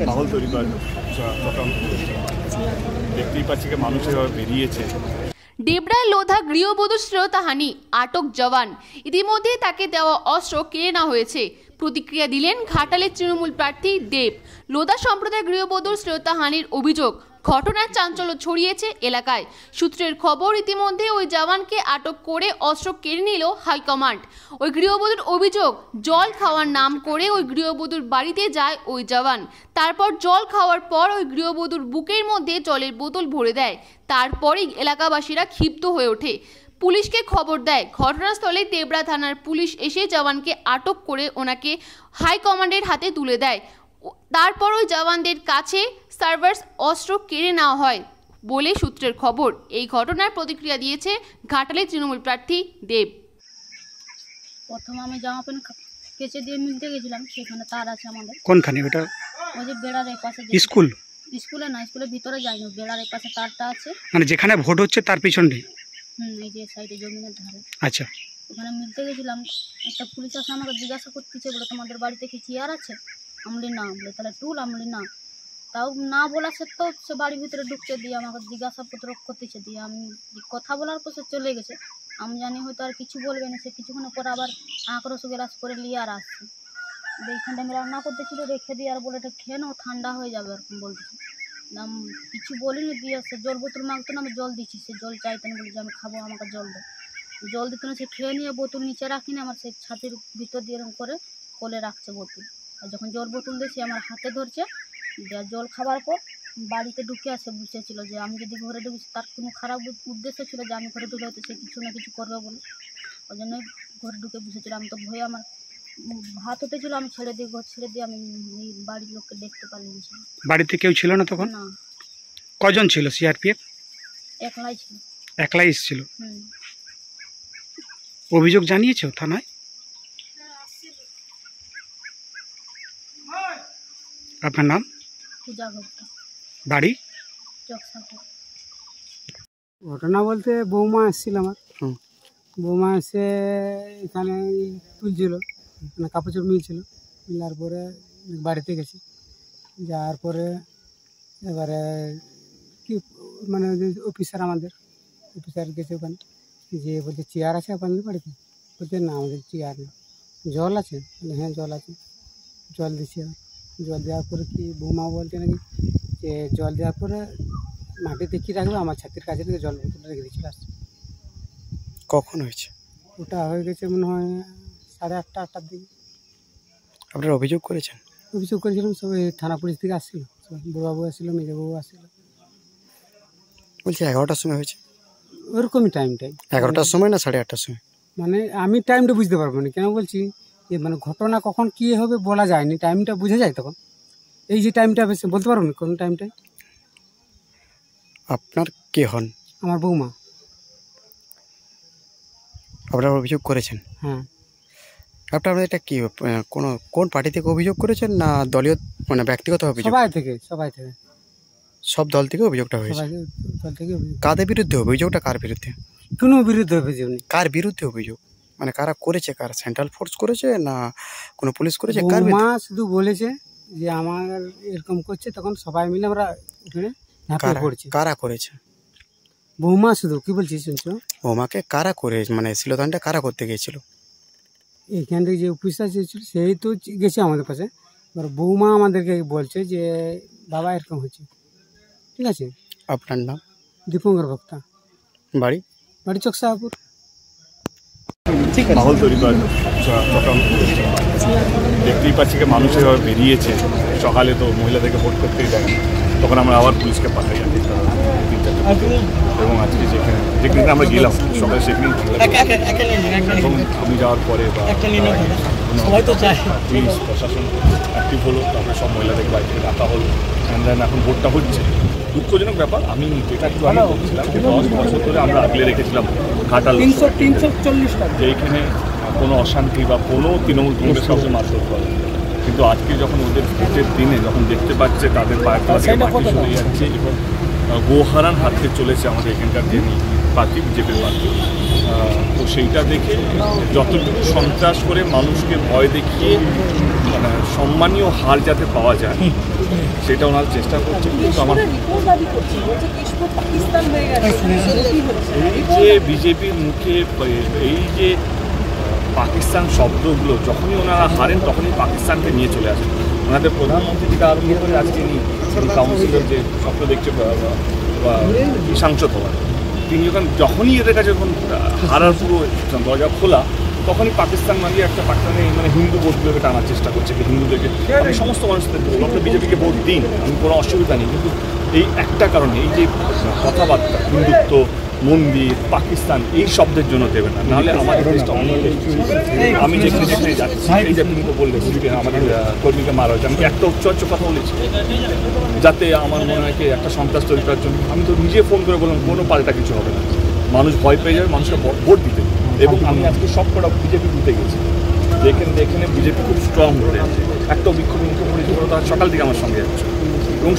মাহল তৈরি করার চক্রান্ত করছে। দেখতেই পাচ্ছি যে মানুষ এভাবে বেরিয়েছে। ডেবরায় লোধা গৃহবধূ শ্রেয়তাহানি, আটক জওয়ান। ইতিমধ্যে তাকে দেওয়া অস্ত্র কেড়ে নেওয়া হয়েছে। প্রতিক্রিয়া দিলেন ঘাটালের তৃণমূল প্রার্থী দেব। লোধা সম্প্রদায়ের গৃহবধূর শ্রেয়তাহানির অভিযোগ, ঘটনার চাঞ্চল্য ছড়িয়েছে এলাকায়। সূত্রের খবর, ইতিমধ্যে ওই জওয়ানকে আটক করে অস্ত্র কেড়ে নিল হাইকমান্ড। ওই গৃহবধূর অভিযোগ, জল খাওয়ার নাম করে ওই গৃহবধূর বাড়িতে যায় ওই জওয়ান। তারপর জল খাওয়ার পর ওই গৃহবধূর বুকের মধ্যে জলের বোতল ভরে দেয়। তারপরেই এলাকাবাসীরা ক্ষিপ্ত হয়ে ওঠে, পুলিশকে খবর দেয়। ঘটনাস্থলে তেবরা থানার পুলিশ এসে জওয়ানকে আটক করে ওনাকে হাইকমান্ডের হাতে তুলে দেয়। তারপর ওই জওয়ানদের কাছে সার্ভার্স অস্ত্র কেড়ে নেওয়া হয় বলে সূত্রের খবর। এই ঘটনার প্রতিক্রিয়া দিয়েছে ঘাটালের তৃণমূল প্রার্থী দেব। প্রথমে আমি জামা প্যান্ট কেচে দিয়ে মিলতে গেছিলাম, সেখানে তার আছে আমাদের। কোনখানে ওটা? ওই যে বেড়ার এই পাশে। স্কুল? স্কুলে না, স্কুলের ভিতরে যাইনি, বেড়ার এই পাশে তারটা আছে, মানে যেখানে ভোট হচ্ছে তার পিছনে? এই যে সাইডে জমিনের ধারে। আচ্ছা, ওখানে মিলতে গেছিলাম। একটা পুলিশ আসে আমাকে জিজ্ঞাসা করতেছে, বলে তোমাদের বাড়িতে কি চেয়ার আছে? আমলি না। বলে তাহলে টুল? আমলি না। তাও না বলা সত্ত্বেও সে বাড়ির ভিতরে ঢুকছে, দিয়ে আমাকে জিজ্ঞাসাপত্র করতেছে। দিয়ে আমি কথা বলার পর সে চলে গেছে। আমি জানি হয়তো আর কিছু বলবে না। সে কিছুক্ষণ পরে আবার আঁকড়স গ্লাস করে নিয়ে আর আসছে। এইখানটা আমি রান্না করতেছিল, রেখে দিয়ে আর বলে এটা খেয়ে নাও, ঠান্ডা হয়ে যাবে এরকম বলতেছে। আমি কিছু বলিনি। দিয়ে সে জল বোতল মাগতো না, আমি জল দিচ্ছি। সে জল চাইতেন, বলি যে আমি খাবো, আমাকে জল দেয়। জল দিত না। সে খেয়ে নিয়ে বোতল নিচে রাখিনি, আমার সেই ছাতির ভিতর দিয়ে এরকম করে কোলে রাখছে বোতল। আর যখন জল বোতল দিয়ে সে আমার হাতে ধরছে, জল খাবার পর বাড়িতে ঢুকে আসে বুঝেছিল যে আমি যদি ঘরে ঢুকছি, তার কোনো খারাপ উদ্দেশ্য ছিল যে আমি ঘরে ঢুকে হয়তো সে কিছু না কিছু করবে বলে। ওই জন্য ঘরে ঢুকে বুঝেছিল। আমি তো ভয়ে, আমার ভাত হতে ছিল, আমি ছেড়ে দিয়ে ঘর ছেড়ে দিয়ে আমি বাড়ির লোককে দেখতে পারিনি। বাড়িতে কেউ ছিল না তখন? না। কজন ছিল সিআরপিএফ? একলাই ছিল। একলাই এসেছিল? অভিযোগ জানিয়েছো থানায়? আপনার নাম? পূজা গুপ্তা, বাড়ি? চকসাপুর। ঘটনা বলতে বৌমা এসেছিল আমার। বৌমা এসে এখানে তুলছিল, মানে কাপড় চোপড় মিলছিল। মিলার পরে বাড়িতে গেছি। যাওয়ার পরে এবারে কি মানে অফিসার, আমাদের অফিসার গেছে ওখানে, যে বলছে চেয়ার আছে আপনাদের বাড়িতে? বলছে না, আমাদের চেয়ার নেই। জল আছে? হ্যাঁ জল আছে। জল দিচ্ছি। জল দেওয়ার পরে কি বৌমা বলছে নাকি যে জল দেওয়ার পরে মাটিতে কী রাখবে, আমার ছাতির কাছে থেকে জল বোতল রেখে দিচ্ছিল। আসছে। কখন হয়েছে ওটা? হয়ে গেছে মনে হয় 8:30 8টার দিকে। আপনারা অভিযোগ করেছেন? অভিযোগ করেছিলাম, সবাই থানা পুলিশ থেকে আসছিল, বড়বাবু আসছিল, মেজবাবু আসছিল। বলছি 11টার সময় হয়েছে? ওরকমই টাইমটাই। 11টার সময় না 8:30টার সময়? মানে আমি টাইমটা বুঝতে পারবো না। কেন বলছি, যে মানে ঘটনা কখন কী হবে বলা যায়নি, টাইমটা বুঝে যায় তখন। এই যে টাইমটা বেশি বলতে পারবো না কোন টাইমটাই। আপনার কে হন? আমার বৌমা। আপনারা অভিযোগ করেছেন? হ্যাঁ। আপনারা এটা কি কোন পার্টি থেকে অভিযোগ করেছেন, না দলীয় মানে ব্যক্তিগত অভিযোগ? সবাই থেকে। সব দল থেকে অভিযোগটা হয়েছে? দল থেকে অভিযোগ। কাদের বিরুদ্ধে অভিযোগটা? কার বিরুদ্ধে? কোনো বিরুদ্ধে অভিযোগ নেই। কার বিরুদ্ধে অভিযোগ? মানে কারা করেছে? কার? সেন্ট্রাল ফোর্স করেছে না কোনো পুলিশ করেছে? বৌমা শুধু বলেছে যে আমার এরকম করছে, তখন সবাই মিলে আমরা এখানে ঝাঁপিয়ে পড়ছি। কারা করেছে? বৌমা শুধু। কি বলছিস শুনছো? বৌমাকে কারা করে, মানে শিলদানটা কারা করতে গিয়েছিল? এইখান থেকে যে অফিসার ছিল সেই তো গেছে আমাদের পাশে। এবার বৌমা আমাদেরকে বলছে যে বাবা এরকম হচ্ছে। ঠিক আছে। আপনার নাম? দীপঙ্কর ভক্তা। বাড়ি? বাড়ি চকসাপুর। মাহল তৈরি করার চক্রান্ত করছে। দেখতেই পাচ্ছি যে মানুষ এভাবে বেরিয়েছে। সকালে তো মহিলাদেরকে ভোট করতেই দেয়, তখন আমরা আবার পুলিশকে পাঠাই আর কি। এবং আজকে যেখানে আমরা গেলাম সকালে, সেখানেই এবং আমি যাওয়ার পরে বা পুলিশ প্রশাসন অ্যাক্টিভ হলো। তারপরে সব মহিলাদেরকে বাড়ি থেকে ডাকা হলো। এখন ভোটটা হচ্ছে। দুঃখজনক ব্যাপার। আমি যেটা একটু আগে বলছিলাম যে 10 বছর ধরে আমরা আগলে রেখেছিলাম ঘাটাল 340 যে এইখানে কোনো অশান্তি বা কোনো তৃণমূল কংগ্রেস কাউকে মারধর করে। কিন্তু আজকে যখন ওদের ভোটের দিনে যখন দেখতে পাচ্ছে তাদের পায়ের তলা থেকে মাটি সরে যাচ্ছে এবং গোহারান হাতে চলেছে আমাদের এখানকার যিনি প্রার্থী, বিজেপির প্রার্থী তো সেইটা দেখে যতটুকু সন্ত্রাস করে মানুষকে ভয় দেখিয়ে মানে সম্মানীয় হার যাতে পাওয়া যায় সেটা ওনারা চেষ্টা করছেন। কিন্তু আমার এই যে বিজেপির মুখে এই যে পাকিস্তান শব্দগুলো যখনই ওনারা হারেন তখনই পাকিস্তানকে নিয়ে চলে আসেন। ওনাদের প্রধানমন্ত্রী থেকে আরম্ভ করে আজকে কাউন্সিলর যে স্বপ্ন দেখছে বা সাংসদ হওয়ার, তিনি যখনই এদের কাছে যখন হারার পুরো দরজা খোলা তখনই পাকিস্তান মানিয়ে একটা পাকিস্তানে মানে হিন্দু ভোটগুলোকে টানার চেষ্টা করছে। হিন্দুদেরকে আমি সমস্ত মানুষদের বলবো আপনার বিজেপিকে ভোট দিন, আমি কোনো অসুবিধা নেই, কিন্তু এই একটা কারণে এই যে কথাবার্তা হিন্দুত্ব মন্দির পাকিস্তান এই শব্দের জন্য দেবে না, নাহলে আমাদের দেশটা অনেক। আমি যেখানে যেখানে যাচ্ছি এই যে তুমি তো বললে আমাদের কর্মীকে মারা হয়েছে, আমি একটা উচ্চ কথা বলেছি যাতে আমার মনে হয় একটা সন্ত্রাস তৈরি করার জন্য। আমি তো নিজে ফোন করে বললাম কোনো পাল্টা কিছু হবে না, মানুষ ভয় পেয়ে যাবে, মানুষকে ভোট দিতে। এবং আমি আজকে সব কটা বিজেপি দিতে গেছি, যেখানে বিজেপি খুব স্ট্রং হয়ে আছে, একটা বিক্ষোভ পরিচিত সকাল থেকে আমার সঙ্গে যাচ্ছে এবং